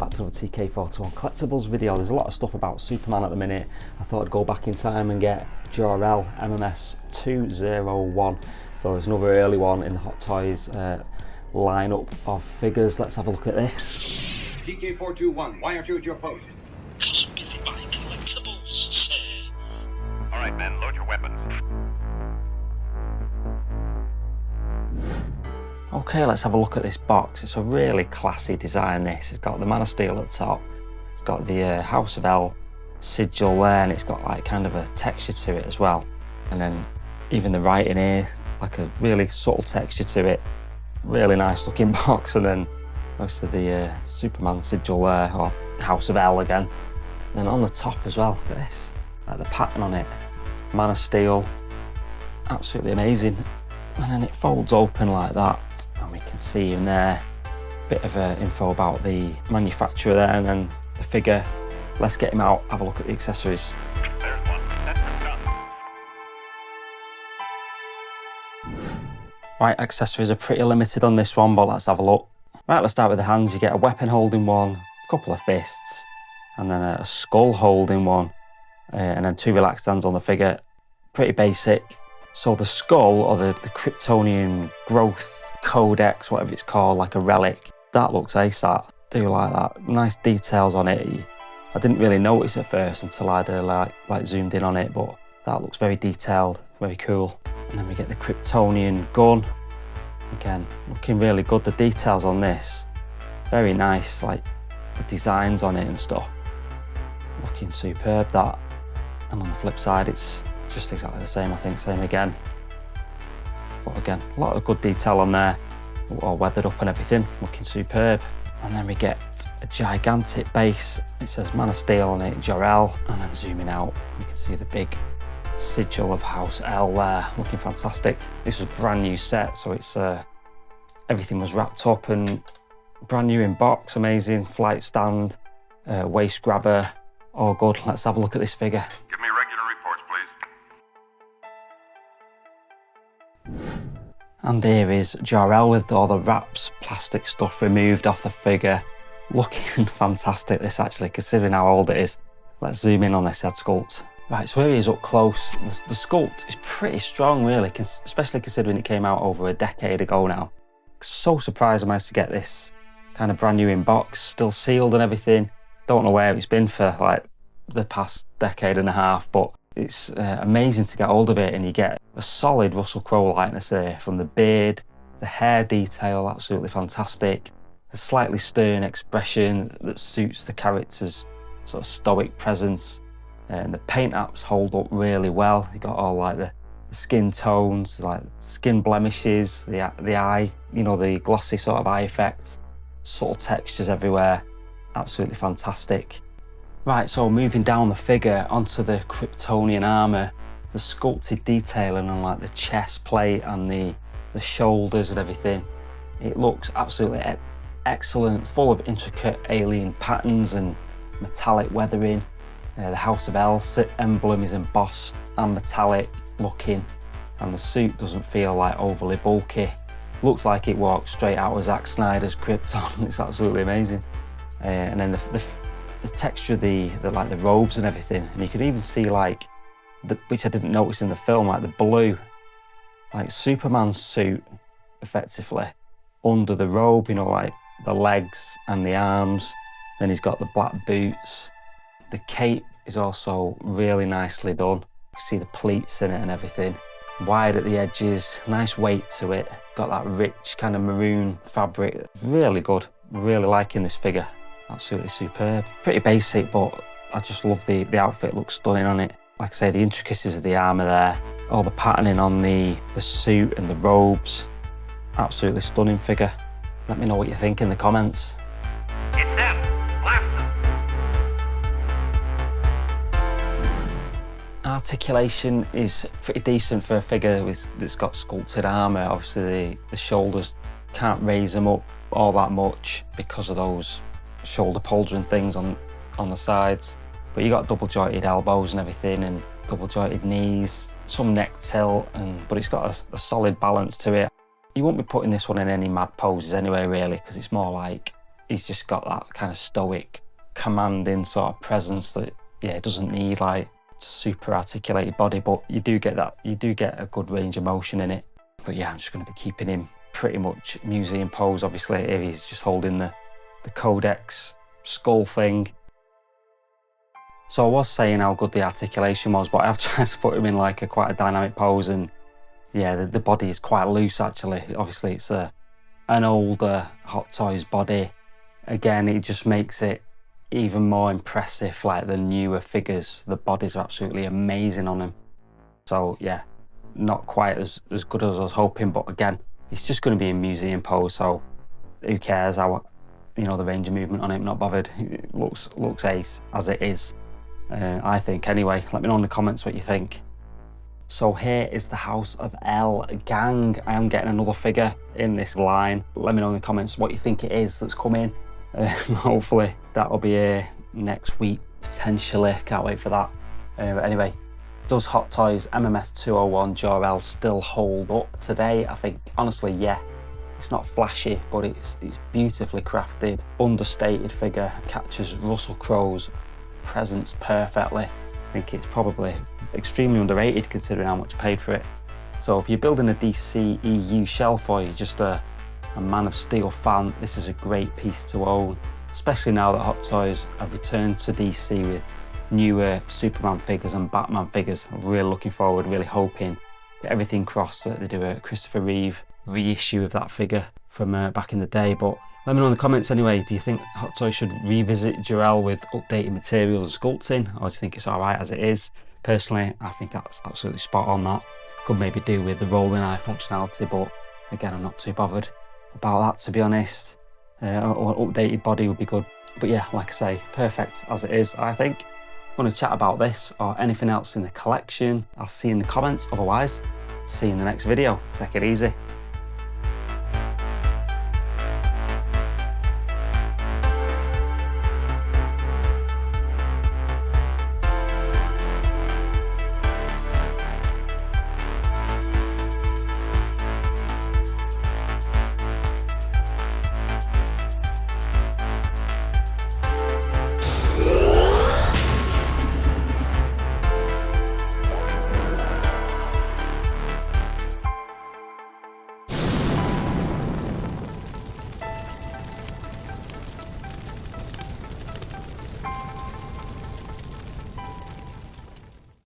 back to the TK421 collectibles video. There's a lot of stuff about Superman at the minute. I thought I'd go back in time and get JOR-El MMS201. So there's another early one in the Hot Toys lineup of figures. Let's have a look at this. TK421, why aren't you at your post? Because I'm busy buying collectibles, sir. Alright men, load your weapons. Okay, let's have a look at this box. It's a really classy design, this. It's got the Man of Steel at the top. It's got the House of El sigil there, and it's got like kind of a texture to it as well. And then even the writing here, like a really subtle texture to it. Really nice looking box. And then most of the Superman sigil there, or House of El again. And then on the top as well, look at this. Like the pattern on it. Man of Steel, absolutely amazing. And then it folds open like that, and we can see in there a bit of info about the manufacturer there, and then the figure. Let's get him out, have a look at the accessories. There's one. Right, accessories are pretty limited on this one, but let's have a look. Right, let's start with the hands. You get a weapon holding one, a couple of fists, and then a skull holding one, and then two relaxed hands on the figure. Pretty basic. So the skull, or the Kryptonian growth codex, whatever it's called, like a relic, that looks ASAP. Do like that. Nice details on it. I didn't really notice at first until I'd like zoomed in on it, but that looks very detailed, very cool. And then we get the Kryptonian gun. Again, looking really good. The details on this, very nice, like the designs on it and stuff. Looking superb, that. And on the flip side, it's just exactly the same, I think, same again. But again, a lot of good detail on there, all weathered up and everything, looking superb. And then we get a gigantic base. It says Man of Steel on it, Jor-El, and then zooming out, you can see the big sigil of House El there, looking fantastic. This was a brand new set, so it's everything was wrapped up and brand new in box, amazing. Flight stand, waist grabber, all good. Let's have a look at this figure. Give me regular reports, please. And here is Jor-El with all the wraps, plastic stuff removed off the figure. Looking fantastic, this actually, considering how old it is. Let's zoom in on this head sculpt. Right, so here he is up close. The sculpt is pretty strong, really, especially considering it came out over a decade ago now. So surprised I managed to get this kind of brand new in box, still sealed and everything. Don't know where it's been for like the past decade and a half, but it's amazing to get hold of it, and you get a solid Russell Crowe likeness there, from the beard, the hair detail, absolutely fantastic. The slightly stern expression that suits the character's sort of stoic presence. And the paint apps hold up really well. You got all like the skin tones, like skin blemishes, the eye, you know, the glossy sort of eye effect, subtle textures everywhere, absolutely fantastic. Right, so moving down the figure onto the Kryptonian armour, the sculpted detailing on like the chest plate and the shoulders and everything. It looks absolutely excellent, full of intricate alien patterns and metallic weathering. The House of El emblem is embossed and metallic looking, and the suit doesn't feel like overly bulky. Looks like it walks straight out of Zack Snyder's Krypton. It's absolutely amazing. And then the texture, the robes and everything, and you can even see like which I didn't notice in the film, like the blue, like Superman's suit, effectively under the robe. You know, like the legs and the arms. Then he's got the black boots. The cape is also really nicely done. You can see the pleats in it and everything. Wide at the edges, nice weight to it. Got that rich kind of maroon fabric. Really good. Really liking this figure. Absolutely superb. Pretty basic, but I just love the outfit. Looks stunning on it. Like I say, the intricacies of the armour there. All the patterning on the suit and the robes. Absolutely stunning figure. Let me know what you think in the comments. It's them. Blast them. Articulation is pretty decent for a figure that's got sculpted armour. Obviously the shoulders, can't raise them up all that much because of those shoulder pauldron things on the sides. But you got double jointed elbows and everything, and double jointed knees, some neck tilt, but it's got a solid balance to it. You won't be putting this one in any mad poses anyway, really, because it's more like he's just got that kind of stoic, commanding sort of presence that, yeah, it doesn't need like super articulated body, but you do get that, you do get a good range of motion in it. But yeah, I'm just going to be keeping him pretty much museum pose. Obviously here he's just holding the codex skull thing. So I was saying how good the articulation was, but I've tried to put him in like quite a dynamic pose, and yeah, the body is quite loose actually. Obviously it's an older Hot Toys body. Again, it just makes it even more impressive. Like the newer figures, the bodies are absolutely amazing on them. So yeah, not quite as good as I was hoping, but again, it's just going to be in museum pose, so who cares how, you know, the range of movement on it, not bothered. It looks ace as it is, I think anyway. Let me know in the comments what you think. So here is the House of L gang. I am getting another figure in this line. Let me know in the comments what you think it is that's coming. Hopefully that'll be here next week, potentially. Can't wait for that. But anyway, does Hot Toys MMS201 Jor-El still hold up today? I think, honestly, yeah. It's not flashy, but it's beautifully crafted, understated figure, captures Russell Crowe's presence perfectly. I think it's probably extremely underrated considering how much I paid for it. So if you're building a DCEU shelf or you're just a Man of Steel fan, this is a great piece to own, especially now that Hot Toys have returned to DC with newer Superman figures and Batman figures. I'm really looking forward, really hoping that everything crossed that they do a Christopher Reeve reissue of that figure from back in the day. But let me know in the comments anyway, do you think Hot Toys should revisit Jor-El with updated materials and sculpting, or do you think it's alright as it is? Personally, I think that's absolutely spot on. That could maybe do with the rolling eye functionality, but again, I'm not too bothered about that, to be honest. Or updated body would be good. But yeah, like I say, perfect as it is, I think. Want to chat about this or anything else in the collection? I'll see you in the comments. Otherwise, see you in the next video. Take it easy.